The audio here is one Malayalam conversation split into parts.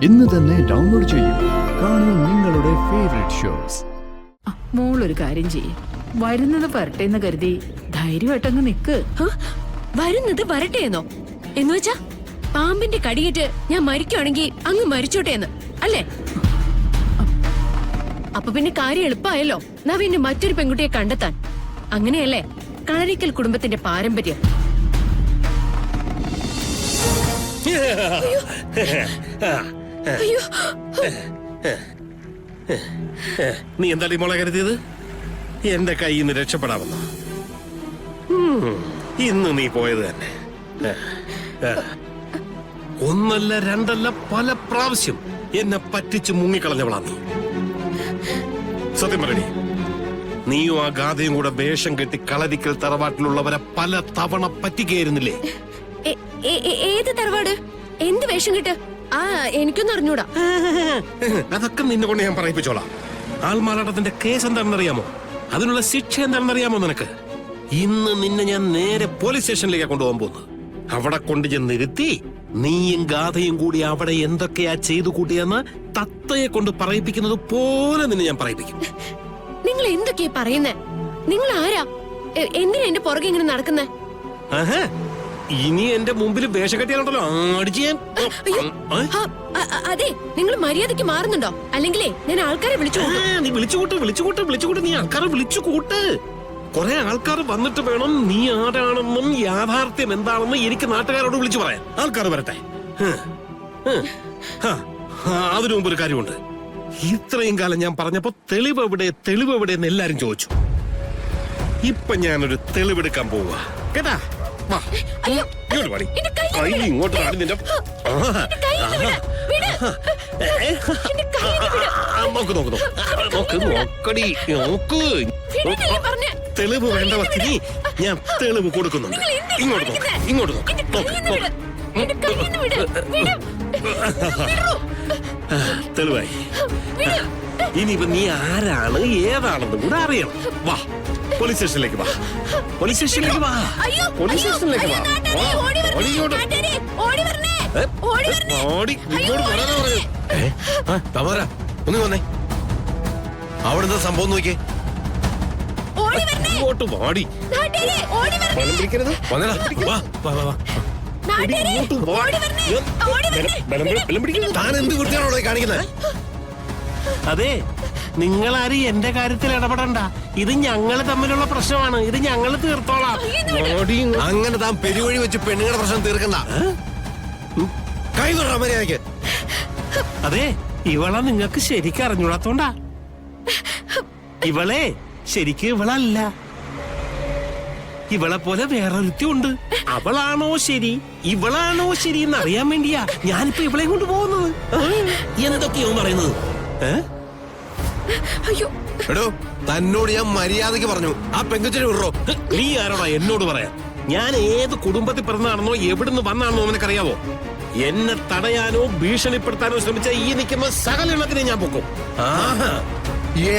ഇന്ന് തന്നെ ഡൗൺലോഡ് ചെയ്യൂ. കാണൂ നിങ്ങളുടെ ഫേവറേറ്റ് ഷോസ്. മോളൊരു കാര്യം ചെയ്യും, വരുന്നത് വരട്ടെന്ന് കരുതി ധൈര്യമായിട്ടങ്ങ് നിക്ക്. വരുന്നത് വരട്ടെയെന്നോ? എന്നുവെച്ചാ പാമ്പിന്റെ കടിയേറ്റ് ഞാൻ മരിക്കുവാണെങ്കിൽ അങ്ങ് മരിച്ചോട്ടെ എന്ന് അല്ലേ? അപ്പൊ പിന്നെ കാര്യം എളുപ്പമായല്ലോ. നവീന് മറ്റൊരു പെൺകുട്ടിയെ കണ്ടെത്താൻ. അങ്ങനെയല്ലേ കളരിക്കൽ കുടുംബത്തിന്റെ പാരമ്പര്യം. നീ എന്താ മോളെ കരുതിയത്? എന്റെ കയ്യിൽ നിന്ന് രക്ഷപ്പെടാമെന്നോ? ഇന്ന് നീ പോയത് തന്നെ. ഒന്നല്ല രണ്ടല്ല പല പ്രാവശ്യം എന്നെ പറ്റിച്ച് മുങ്ങിക്കളഞ്ഞവളാ നീ. സത്യം പറയണേ, നീയും ആ ഗാഥയും കൂടെ വേഷം കെട്ടി കളരിക്കൽ തറവാട്ടിലുള്ളവരെ പല തവണ പറ്റിക്കായിരുന്നില്ലേ? ഏത് തറവാട്? എന്ത് വേഷം കിട്ട്? എനിക്കൊന്നും അറിഞ്ഞൂടാ. അതൊക്കെ നിന്നെ കൊണ്ട് ഞാൻ പറയിപ്പിച്ചോളാം. ആൾമാറാട്ടത്തിന്റെ കേസ് എന്താണെന്ന് അറിയാമോ? അതിനുള്ള ശിക്ഷ എന്താണെന്ന് അറിയാമോ നിനക്ക്? ഇന്ന് നിന്നെ ഞാൻ നേരെ പോലീസ് സ്റ്റേഷനിലേക്ക് കൊണ്ടുപോകാൻ പോകുന്നു. അവിടെ കൊണ്ട് ചെന്നിരുത്തി നീയും ഗാഥയും കൂടി അവിടെ എന്തൊക്കെയാ ചെയ്തു കൂട്ടിയെന്ന് തത്തയെ കൊണ്ട് പറയിപ്പിക്കുന്നത് പോലെ നിന്നെ ഞാൻ പറയിപ്പിക്കും. നിങ്ങൾ എന്തൊക്കെയാ പറയുന്നേ? നിങ്ങൾ ആരാ? എന്തിനാ എന്റെ പുറകെ ഇങ്ങനെ നടക്കുന്നേ? ഇനി എന്റെ മുമ്പിൽ വേഷം കെട്ടിയാലുണ്ടല്ലോ അടിച്ച് ഞാൻ. അതെ, നിങ്ങൾ മര്യാദയ്ക്ക് മാറുന്നുണ്ടോ? അല്ലെങ്കിലേ ഞാൻ ആൾക്കാരെ വിളിച്ചു. നീ വിളിച്ചുകൂട്ട് നീ ആൾക്കാരെ വിളിച്ചുകൂട്ട്. കുറെ ആൾക്കാർ വന്നിട്ട് വേണം നീ ആരാണെന്നും യാഥാർത്ഥ്യം എന്താണെന്നും എനിക്ക് നാട്ടുകാരോട് വിളിച്ചു പറയാൻ. ആൾക്കാർ വരട്ടെ. അതിനു മുമ്പ് ഒരു കാര്യമുണ്ട്. ഇത്രയും കാലം ഞാൻ പറഞ്ഞപ്പോ തെളിവെവിടെ എന്ന് എല്ലാരും ചോദിച്ചു. ഇപ്പൊ ഞാനൊരു തെളിവെടുക്കാൻ പോവുക കേട്ടാ. ഇങ്ങോട്ട് തെളിവ് വേണ്ട വക്കിനി, ഞാൻ തെളിവ് കൊടുക്കുന്നുണ്ട്. ഇങ്ങോട്ട് തെളിവായി. ഇനിയിപ്പോ നീ ആരാണ് ഏതാണെന്ന് കൂടെ അറിയണം. വാ, പോലീസ് സ്റ്റേഷനിലേക്ക് വാ. പോലീസ് സ്റ്റേഷനിലേക്ക് വാ. ഒന്ന് വന്നേ. അവിടുന്ന് സംഭവം നോക്കിയേ. ഇങ്ങോട്ട് വാടി. താൻ എന്ത് വൃത്തിയാണോ കാണിക്കുന്നത്? അതെ, നിങ്ങളാരും എന്റെ കാര്യത്തിൽ ഇടപെടണ്ട. ഇത് ഞങ്ങള് തമ്മിലുള്ള പ്രശ്നമാണ്. ഇത് ഞങ്ങള് തീർത്തോളാം. അങ്ങനെ താൻ പെരുവഴി വെച്ച് പെണ്ണുങ്ങളുടെ പ്രശ്നം തീർക്കണ്ട. കൈ തൊടാ മര്യാദയ്ക്ക്. അതെ, ഇവളെ നിങ്ങൾക്ക് ശരിക്കും അറിഞ്ഞൂടാത്തോണ്ടാ. ഇവളെ ശരിക്കും ഇവളല്ല. ഇവളെ പോലെ വേറൊരുത്തി ഉണ്ട്. അവളാണോ ശരി ഇവളാണോ ശരി എന്ന് അറിയാൻ വേണ്ടിയാ ഞാനിപ്പോ ഇവളെ കൊണ്ട് പോകുന്നത്. എന്തൊക്കെയോ പറയുന്നത്. എടോ, തന്നോട് ഞാൻ മര്യാദയ്ക്ക് പറഞ്ഞു. ആ പെങ്കുച്ചിനെ വിടറോ. നീ ആരോടാ എന്നോട് പറയാൻ? ഞാൻ ഏത് കുടുംബത്തിൽ പിറന്നാണെന്നോ എവിടുന്ന് വന്നാണെന്നോ നിനക്കറിയാവോ? എന്നെ തടയാനോ ഭീഷണിപ്പെടുത്താനോ ശ്രമിച്ച ഈ നിൽക്കുന്ന സകല എണ്ണത്തിനെ ഞാൻ പൊക്കും.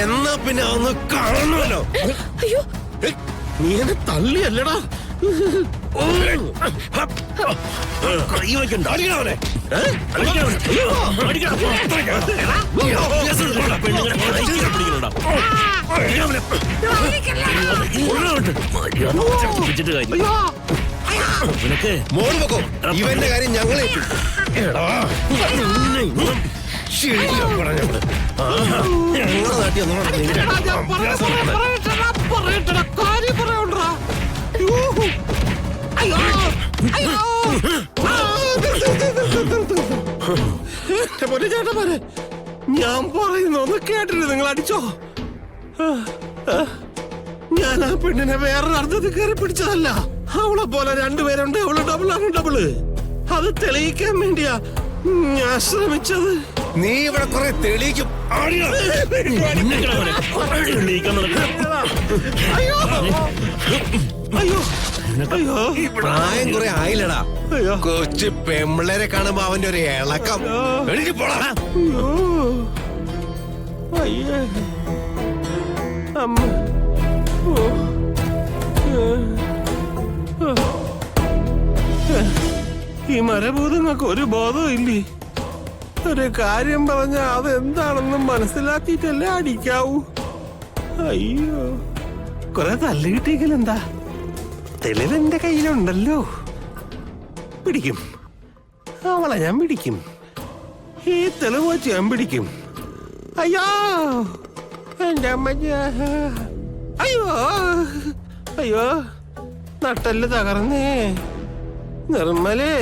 എന്നാ പിന്നെ ഒന്ന് കാണണമല്ലോ. നീ എന്നെ തള്ളിയല്ലടാ. കൈ വയ്ക്കണ്ട. അടിക്കണവനെ. മോള് പൊക്കോ. ഇവന്റെ കാര്യം ഞങ്ങളെ ഞങ്ങളുടെ നാട്ടിൽ ഞാൻ പറയുന്നൊന്ന് കേട്ടിട്ട് നിങ്ങൾ അടിച്ചോ? ഞാൻ ആ പെണ്ണിനെ വേറൊരു അർത്ഥത്തിൽ കയറി പിടിച്ചതല്ല. അവളെ പോലെ രണ്ടുപേരുണ്ട്. അവള് ഡബിളാണ് ഡബിള്. അത് തെളിയിക്കാൻ വേണ്ടിയാ ഞാൻ ശ്രമിച്ചത്. നീ ഇവിടെ കുറെ തെളിയിക്കും. പ്രായം കുറെ ആയില്ലടാ. കൊച്ചു പെമ്പിള്ളേരെ കാണുമ്പോ അവന്റെ ഒരു ഇളക്കം. എനിക്ക് പോടാ. ഈ മരഭൂതങ്ങൾക്ക് ഒരു ബോധവും ഇല്ലേ? ഒരു കാര്യം പറഞ്ഞ അതെന്താണെന്ന് മനസ്സിലാക്കിയിട്ടല്ലേ അടിക്കാവൂ. അയ്യോ, കുറെ തല്ല് കിട്ടിയെങ്കിൽ എന്താ, തെളിവെന്റെ കയ്യിലുണ്ടല്ലോ. പിടിക്കും, അവളെ ഞാൻ പിടിക്കും. ഈ തെളിവ് വെച്ച് ഞാൻ പിടിക്കും. അയ്യോ എന്റെ അമ്മ, അയ്യോ അയ്യോ, നട്ടല് തകർന്നേ. നിർമ്മലേ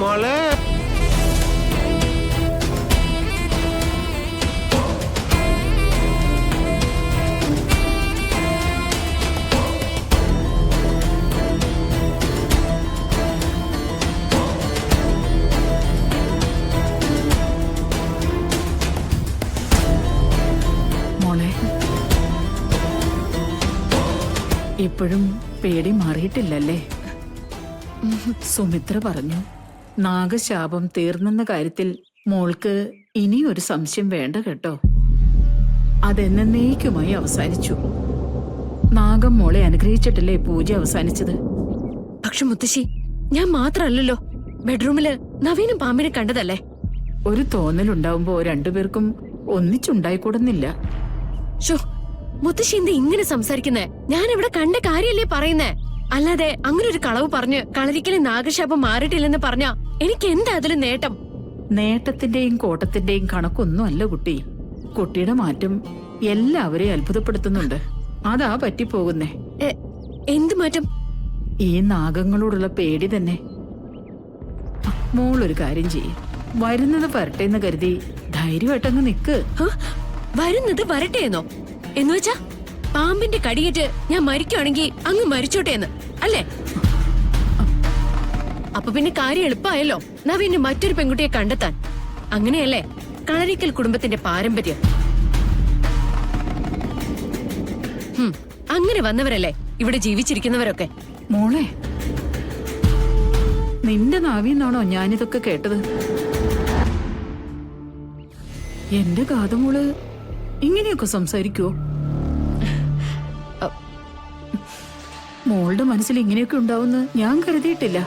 മോളെ, മോളെ, ഇപ്പോഴും പേടി മാറിയിട്ടില്ലല്ലേ? സുമിത്ര പറഞ്ഞു നാഗശാപം തീർന്നെന്ന കാര്യത്തിൽ മോൾക്ക് ഇനിയൊരു സംശയം വേണ്ട കേട്ടോ. അതെന്നേക്കുമായി അവസാനിച്ചു. നാഗം മോളെ അനുഗ്രഹിച്ചിട്ടല്ലേ പൂജ അവസാനിച്ചത്. പക്ഷെ മുത്തശ്ശി, ഞാൻ മാത്രല്ലല്ലോ ബെഡ്റൂമില് നവീനും പാമ്പിനെ കണ്ടതല്ലേ? ഒരു തോന്നലുണ്ടാവുമ്പോ രണ്ടുപേർക്കും ഒന്നിച്ചുണ്ടായിക്കൂടുന്നില്ല. ഷോ, മുത്തശ്ശി എന്താ ഇങ്ങനെ സംസാരിക്കുന്നേ? ഞാൻ ഇവിടെ കണ്ട കാര്യല്ലേ പറയുന്നേ. അല്ലാതെ അങ്ങനെ ഒരു കളവ് പറഞ്ഞ് കളരിക്കലെ നാഗശാപം മാറിയിട്ടില്ലെന്ന് പറഞ്ഞാ എനിക്ക് എന്താ അതില് നേട്ടം? നേട്ടത്തിന്റെയും കോട്ടത്തിന്റെയും കണക്കൊന്നും അല്ല കുട്ടി. കുട്ടിയുടെ മാറ്റം എല്ലാവരെയും അത്ഭുതപ്പെടുത്തുന്നുണ്ട്. അതാ പറ്റിപ്പോകുന്നേ. എന്ത് മാറ്റം? ഈ നാഗങ്ങളോടുള്ള പേടി തന്നെ. മോളൊരു കാര്യം ചെയ്യ്, വരുന്നത് വരട്ടെന്ന് കരുതി ധൈര്യമായിട്ടങ്ങ് നിക്ക്. വരുന്നത് വരട്ടെയെന്നോ? എന്നുവെച്ചാ പാമ്പിന്റെ കടിയേറ്റ് ഞാൻ മരിക്കുവാണെങ്കിൽ അങ്ങ് മരിച്ചോട്ടെന്ന് അല്ലേ? അപ്പൊ പിന്നെ കാര്യം എളുപ്പമായല്ലോ നവീന് മറ്റൊരു പെൺകുട്ടിയെ കണ്ടെത്താൻ. അങ്ങനെയല്ലേ കളരിക്കൽ കുടുംബത്തിന്റെ പാരമ്പര്യം? അങ്ങനെ വന്നവരല്ലേ ഇവിടെ ജീവിച്ചിരിക്കുന്നവരൊക്കെ. മോളെ, നിന്റെ നാവിന്നാണോ ഞാനിതൊക്കെ കേട്ടത്? എന്റെ കാതുമോള് ഇങ്ങനെയൊക്കെ സംസാരിക്കുവോ? മോളുടെ മനസ്സിൽ ഇങ്ങനെയൊക്കെ ഉണ്ടാവുമെന്ന് ഞാൻ കരുതിയിട്ടില്ല.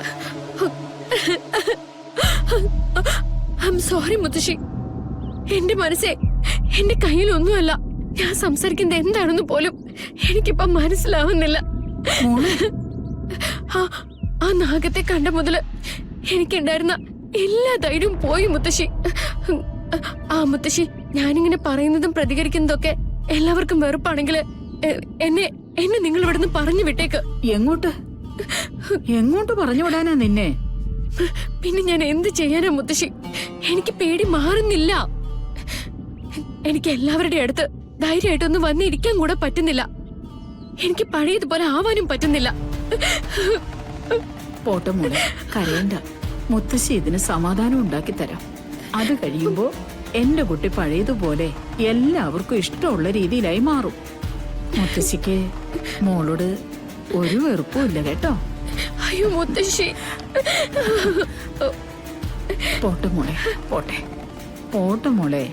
സോറി മുത്തശ്ശി, എന്റെ മനസ്സേ എന്റെ കയ്യിലൊന്നുമല്ല. ഞാൻ സംസാരിക്കുന്നത് എന്താണെന്ന് പോലും എനിക്കിപ്പം മനസ്സിലാവുന്നില്ല. ആ നാഗത്തെ കണ്ട മുതല് എനിക്കുണ്ടായിരുന്ന എല്ലാ ധൈര്യവും പോയി മുത്തശ്ശി. മുത്തശ്ശി, ഞാനിങ്ങനെ പറയുന്നതും പ്രതികരിക്കുന്നതൊക്കെ എല്ലാവർക്കും വെറുപ്പാണെങ്കിൽ എന്നെ നിങ്ങൾ ഇവിടുന്ന് പറഞ്ഞു വിട്ടേക്ക്. എങ്ങോട്ട് എങ്ങോട്ട് പറഞ്ഞു വിടാനാ നിന്നെ? പിന്നെ ഞാൻ എന്ത് ചെയ്യാനാ മുത്തശ്ശി? എനിക്ക് പേടി മാറുന്നില്ല. എനിക്ക് എല്ലാവരുടെ അടുത്ത് ധൈര്യമായിട്ടൊന്നും വന്നിരിക്കാൻ കൂടെ പറ്റുന്നില്ല. എനിക്ക് പഴയതുപോലെ ആവാനും പറ്റുന്നില്ല. പോട്ടെ മോളെ, കരയണ്ട. മുത്തശ്ശി ഇതിന് സമാധാനം ഉണ്ടാക്കി തരാം. അത് കഴിയുമ്പോ എന്റെ കുട്ടി പഴയതുപോലെ എല്ലാവർക്കും ഇഷ്ടമുള്ള രീതിയിലായി മാറും. മുത്തശ്ശിക്ക് മോളോട് ഒരു വെറുപ്പും ഇല്ല കേട്ടോ. അയ്യോ മുത്തശ്ശി, പോട്ടെ മോളെ, പോട്ടെ പോട്ടെ മോളെ.